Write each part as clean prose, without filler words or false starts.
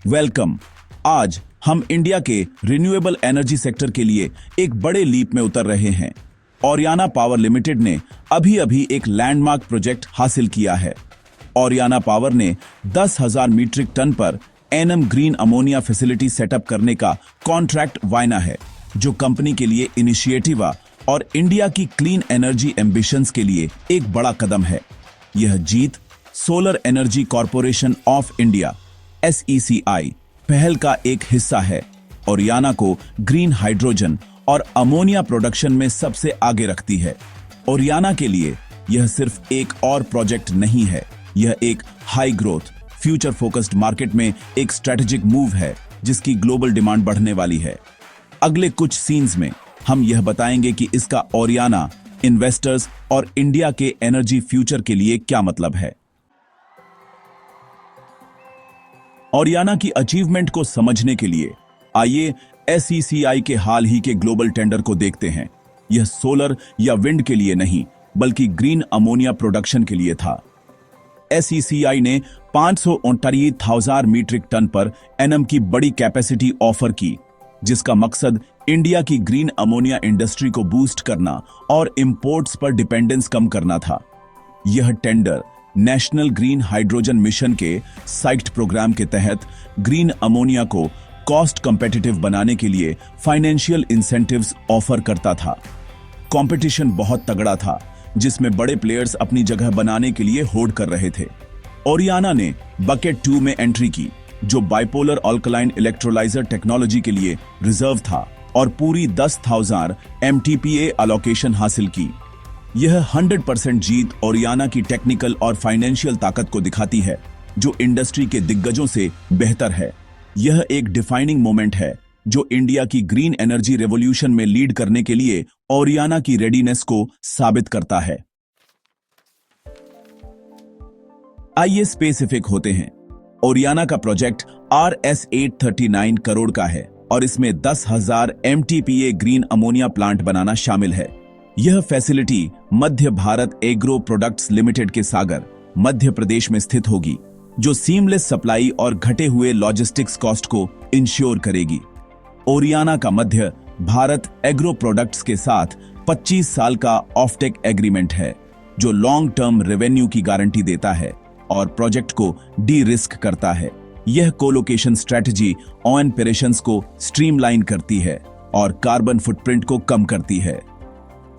Welcome. आज हम India के रिन्यूएबल एनर्जी सेक्टर के लिए एक बड़े लीप में उतर रहे हैं। ओरियाना पावर लिमिटेड ने अभी एक लैंडमार्क प्रोजेक्ट हासिल किया है। ओरियाना पावर ने 10,000 metric ton per annum green ammonia facility setup करने का कॉन्ट्रैक्ट वायना है, जो कंपनी के लिए इनिशिएटिव और इंडिया की क्लीन एनर्जी एम्बिशंस के लिए एक बड़ा कदम है। यह जीत Solar Energy Corporation of India SECI पहल का एक हिस्सा है। ओरियाना को ग्रीन हाइड्रोजन और अमोनिया प्रोडक्शन में सबसे आगे रखती है। ओरियाना के लिए यह सिर्फ एक और प्रोजेक्ट नहीं है, यह एक high growth future focused market में एक स्ट्रेटेजिक मूव है जिसकी ग्लोबल डिमांड बढ़ने वाली है। अगले कुछ सीन्स में हम यह बताएंगे कि इसका ओरियाना, इन्वेस्टर्स और इंडिया के एनर्जी फ्यूचर के लिए क्या मतलब है। ओरियाना की अचीवमेंट को समझने के लिए आइए SECI के हाल ही के ग्लोबल टेंडर को देखते हैं। यह सोलर या विंड के लिए नहीं, बल्कि ग्रीन अमोनिया प्रोडक्शन के लिए था। SECI ने 539,000 मीट्रिक टन पर एनएम की बड़ी कैपेसिटी ऑफर की, जिसका मकसद इंडिया की ग्रीन अमोनिया इंडस्ट्री को बूस्ट करना और इंपोर्ट्स पर डिपेंडेंस कम करना था। यह tender national green hydrogen mission के साइट प्रोग्राम के तहत ग्रीन अमोनिया को कॉस्ट कंपेटिटिव बनाने के लिए फाइनेंशियल इंसेंटिव्स ऑफर करता था। कंपटीशन बहुत तगड़ा था, जिसमें बड़े प्लेयर्स अपनी जगह बनाने के लिए होड़ कर रहे थे। ओरियाना ने बकेट 2 में एंट्री की, जो बाइपोलर अल्कलाइन इलेक्ट्रोलाइजर टेक्नोलॉजी के लिए रिजर्व था, और पूरी 10,000 MTPA अलोकेशन हासिल की। यह 100% जीत ओरियाना की टेक्निकल और फाइनेंशियल ताकत को दिखाती है, जो इंडस्ट्री के दिग्गजों से बेहतर है। यह एक डिफाइनिंग मोमेंट है जो इंडिया की ग्रीन एनर्जी रेवोल्यूशन में लीड करने के लिए ओरियाना की रेडीनेस को साबित करता है। आइए स्पेसिफिक होते हैं। ओरियाना का प्रोजेक्ट RS 839 करोड़ का है और इसमें 10,000 MTPA ग्रीन अमोनिया प्लांट बनाना शामिल है। यह फैसिलिटी मध्य भारत एग्रो प्रोडक्ट्स लिमिटेड के सागर, मध्य प्रदेश में स्थित होगी, जो सीमलेस सप्लाई और घटे हुए लॉजिस्टिक्स कॉस्ट को इंश्योर करेगी। ओरियाना का मध्य भारत एग्रो प्रोडक्ट्स के साथ 25 साल का ऑफटेक एग्रीमेंट है, जो लॉन्ग टर्म रेवेन्यू की गारंटी देता है और प्रोजेक्ट को डी रिस्क करता है। यह कोलोकेशन स्ट्रेटजी ऑपरेशंस को स्ट्रीमलाइन करती है और कार्बन फुटप्रिंट को कम करती है।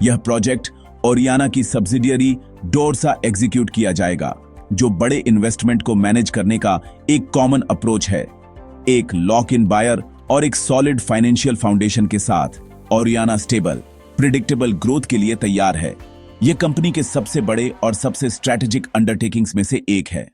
यह प्रोजेक्ट ओरियाना की सब्सिडियरी डोरसा एग्जीक्यूट किया जाएगा, जो बड़े इन्वेस्टमेंट को मैनेज करने का एक कॉमन अप्रोच है। एक लॉक इन बायर और एक सॉलिड फाइनेंशियल फाउंडेशन के साथ ओरियाना स्टेबल, प्रिडिक्टेबल ग्रोथ के लिए तैयार है। यह कंपनी के सबसे बड़े और सबसे स्ट्रैटेजिक अंडरटेकिंग्स में से एक है।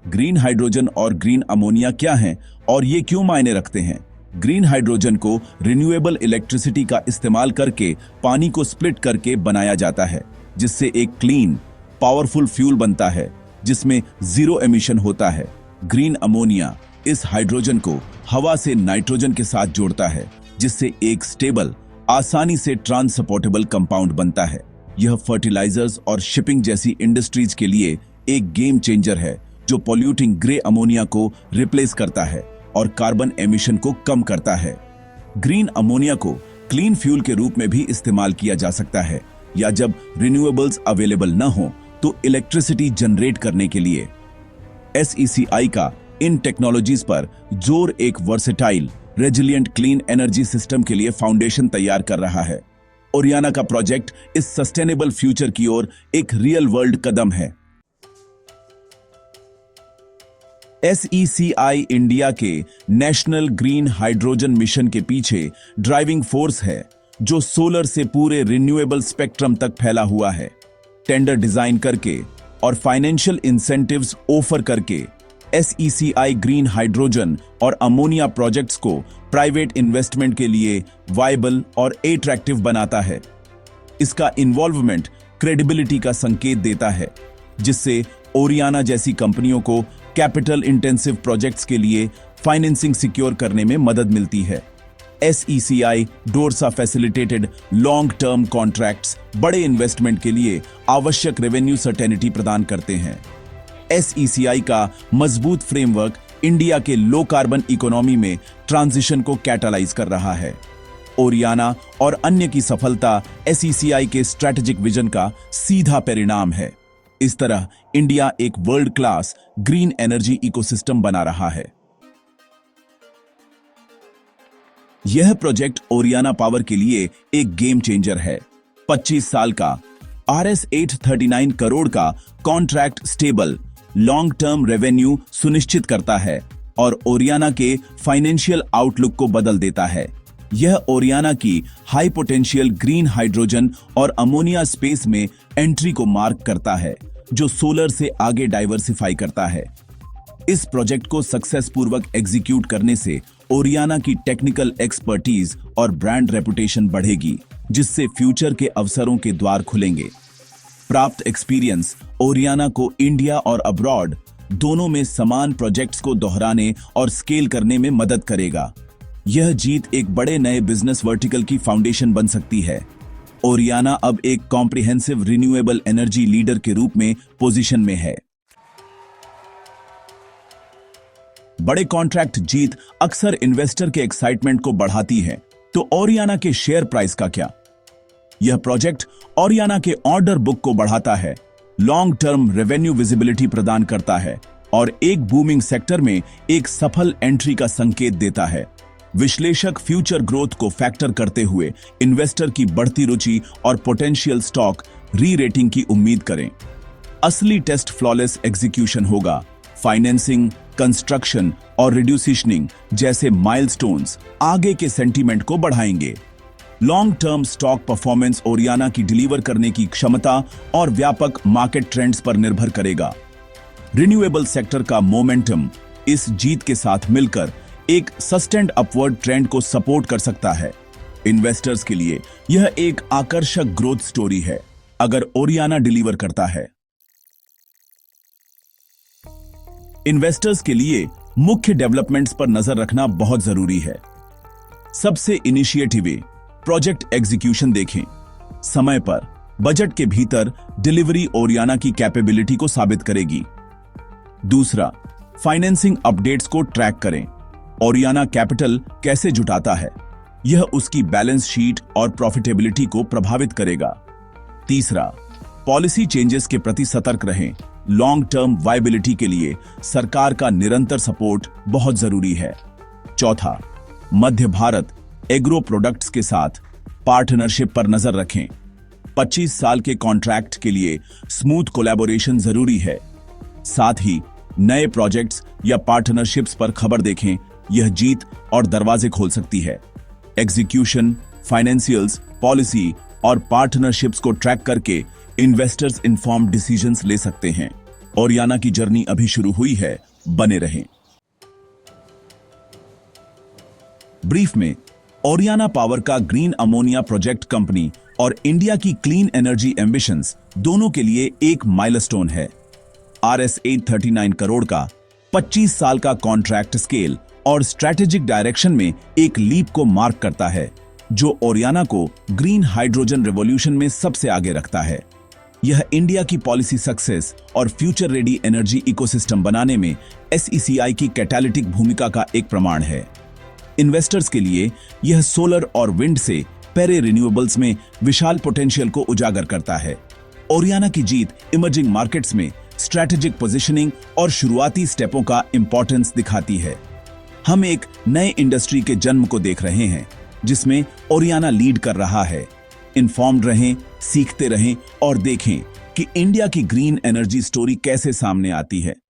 ग्रीन हाइड्रोजन और ग्रीन अमोनिया क्या हैं और ये क्यों मायने रखते हैं? ग्रीन हाइड्रोजन को रिन्यूएबल इलेक्ट्रिसिटी का इस्तेमाल करके पानी को स्प्लिट करके बनाया जाता है, जिससे एक क्लीन, पावरफुल फ्यूल बनता है जिसमें जीरो एमिशन होता है। ग्रीन अमोनिया इस हाइड्रोजन को हवा से नाइट्रोजन के साथ जोड़ता है, जिससे एक स्टेबल, आसानी से ट्रांसपोर्टेबल कंपाउंड बनता है। यह फर्टिलाइजर्स और शिपिंग जैसी इंडस्ट्रीज के लिए एक गेम चेंजर है, जो पॉल्यूटिंग ग्रे अमोनिया को रिप्लेस करता है और कार्बन एमिशन को कम करता है। ग्रीन अमोनिया को क्लीन फ्यूल के रूप में भी इस्तेमाल किया जा सकता है, या जब रिन्यूएबल्स अवेलेबल न हो तो इलेक्ट्रिसिटी जनरेट करने के लिए। SECI का इन टेक्नोलॉजीज पर जोर एक versatile, resilient clean energy system के लिए फाउंडेशन तैयार कर रहा है। ओरियाना का प्रोजेक्ट इस सस्टेनेबल फ्यूचर की ओर एक रियल वर्ल्ड कदम है। SECI इंडिया के नेशनल ग्रीन हाइड्रोजन मिशन के पीछे ड्राइविंग फोर्स है, जो सोलर से पूरे रिन्यूएबल स्पेक्ट्रम तक फैला हुआ है। टेंडर डिजाइन करके और फाइनेंशियल इंसेंटिव्स ऑफर करके SECI ग्रीन हाइड्रोजन और अमोनिया प्रोजेक्ट्स को प्राइवेट इन्वेस्टमेंट के लिए वायबल और अट्रैक्टिव बनाता है। इसका इन्वॉल्वमेंट क्रेडिबिलिटी का संकेत देता है, जिससे ओरियाना जैसी कंपनियों को कैपिटल इंटेंसिव प्रोजेक्ट्स के लिए फाइनेंसिंग सिक्योर करने में मदद मिलती है। SECI Dorsa facilitated long term contracts बड़े इन्वेस्टमेंट के लिए आवश्यक रेवेन्यू सर्टेनिटी प्रदान करते हैं। SECI का मजबूत फ्रेमवर्क इंडिया के लो कार्बन इकोनॉमी में ट्रांजिशन को कैटालाइज कर रहा है। ओरियाना और अन्य की सफलता SECI के स्ट्रैटेजिक विजन का सीधा परिणाम है। इस तरह इंडिया एक world class green energy ecosystem बना रहा है। यह प्रोजेक्ट ओरियाना पावर के लिए एक गेम चेंजर है। 25 साल का Rs 839 करोड़ का contract stable long term revenue सुनिश्चित करता है और ओरियाना के फाइनेंशियल आउटलुक को बदल देता है। यह ओरियाना की हाई पोटेंशियल ग्रीन हाइड्रोजन और अमोनिया स्पेस में एंट्री को मार्क करता है, जो सोलर से आगे डाइवर्सिफाई करता है। इस प्रोजेक्ट को सक्सेसपूर्वक एग्जीक्यूट करने से ओरियाना की टेक्निकल एक्सपर्टीज और ब्रांड रेपुटेशन बढ़ेगी, जिससे फ्यूचर के अवसरों के द्वार खुलेंगे। प्राप्त एक्सपीरियंस ओरियाना को इंडिया और अब्रॉड दोनों में समान प्रोजेक्ट्स को दोहराने और स्केल करने में मदद करेगा। यह जीत एक बड़े नए बिजनेस वर्टिकल की फाउंडेशन बन सकती है। ओरियाना अब एक कॉम्प्रिहेंसिव रिन्यूएबल एनर्जी लीडर के रूप में पोजीशन में है। बड़े कॉन्ट्रैक्ट जीत अक्सर इन्वेस्टर के एक्साइटमेंट को बढ़ाती है, तो ओरियाना के शेयर प्राइस का क्या? यह प्रोजेक्ट ओरियाना के ऑर्डर बुक को बढ़ाता है, लॉन्ग टर्म रेवेन्यू विजिबिलिटी प्रदान करता है और एक बूमिंग सेक्टर में एक सफल एंट्री का संकेत देता है। विश्लेषक फ्यूचर ग्रोथ को फैक्टर करते हुए इन्वेस्टर की बढ़ती रुचि और पोटेंशियल स्टॉक री रेटिंग की उम्मीद करें। असली टेस्ट फ्लॉलेस एग्जीक्यूशन होगा। फाइनेंसिंग, कंस्ट्रक्शन और रिड्यूसिशनिंग जैसे माइलस्टोन्स आगे के सेंटीमेंट को बढ़ाएंगे। Long term stock performance Oriana की डिलीवर करने की क्षमता और व्यापक मार्केट ट्रेंड्स पर निर्भर करेगा। रिन्यूएबल सेक्टर का मोमेंटम इस जीत के साथ मिलकर एक सस्टेन्ड अपवर्ड ट्रेंड को सपोर्ट कर सकता है। इन्वेस्टर्स के लिए यह एक आकर्षक ग्रोथ स्टोरी है अगर ओरियाना डिलीवर करता है। इन्वेस्टर्स के लिए मुख्य डेवलपमेंट्स पर नजर रखना बहुत जरूरी है। सबसे इनिशिएटिव प्रोजेक्ट एग्जीक्यूशन देखें। समय पर बजट के भीतर डिलीवरी ओरियाना की कैपेबिलिटी को साबित करेगी। दूसरा, फाइनेंसिंग अपडेट्स को ट्रैक करें। ओरियाना कैपिटल कैसे जुटाता है, यह उसकी बैलेंस शीट और प्रॉफिटेबिलिटी को प्रभावित करेगा। तीसरा, पॉलिसी चेंजेस के प्रति सतर्क रहें। लॉन्ग टर्म वायबिलिटी के लिए सरकार का निरंतर सपोर्ट बहुत जरूरी है। चौथा, मध्य भारत एग्रो प्रोडक्ट्स के साथ पार्टनरशिप पर नजर रखें। 25 साल के कॉन्ट्रैक्ट के लिए स्मूथ कोलैबोरेशन जरूरी है। साथ ही नए प्रोजेक्ट्स या पार्टनरशिप्स पर खबर देखें, यह जीत और दरवाजे खोल सकती है। एग्जीक्यूशन, फाइनेंशियल्स, पॉलिसी और पार्टनरशिप्स को ट्रैक करके इन्वेस्टर्स इन्फॉर्म्ड डिसीजंस ले सकते हैं। ओरियाना की जर्नी अभी शुरू हुई है, बने रहें। ब्रीफ में ओरियाना पावर का ग्रीन अमोनिया प्रोजेक्ट कंपनी और इंडिया की क्लीन एनर्जी एम्बिशंस दोनों के लिए एक माइलस्टोन है। Rs 839 करोड़ का 25 साल का कॉन्ट्रैक्ट स्केल और स्ट्रैटेजिक डायरेक्शन में एक लीप को मार्क करता है, जो ओरियाना को ग्रीन हाइड्रोजन रेवोल्यूशन में सबसे आगे रखता है। यह इंडिया की पॉलिसी सक्सेस और फ्यूचर रेडी एनर्जी इकोसिस्टम बनाने में SECI की कैटालिटिक भूमिका का एक प्रमाण है। इन्वेस्टर्स के लिए यह सोलर और विंड से परे रिन्यूएबल्स में विशाल पोटेंशियल को उजागर करता है। ओरियाना की जीत इमर्जिंग मार्केट्स में स्ट्रैटेजिक पोजीशनिंग और शुरुआती स्टेपों का इंपॉर्टेंस दिखाती है। हम एक नए इंडस्ट्री के जन्म को देख रहे हैं, जिसमें ओरियाना लीड कर रहा है। इन्फॉर्म्ड रहें, सीखते रहें और देखें कि इंडिया की ग्रीन एनर्जी स्टोरी कैसे सामने आती है।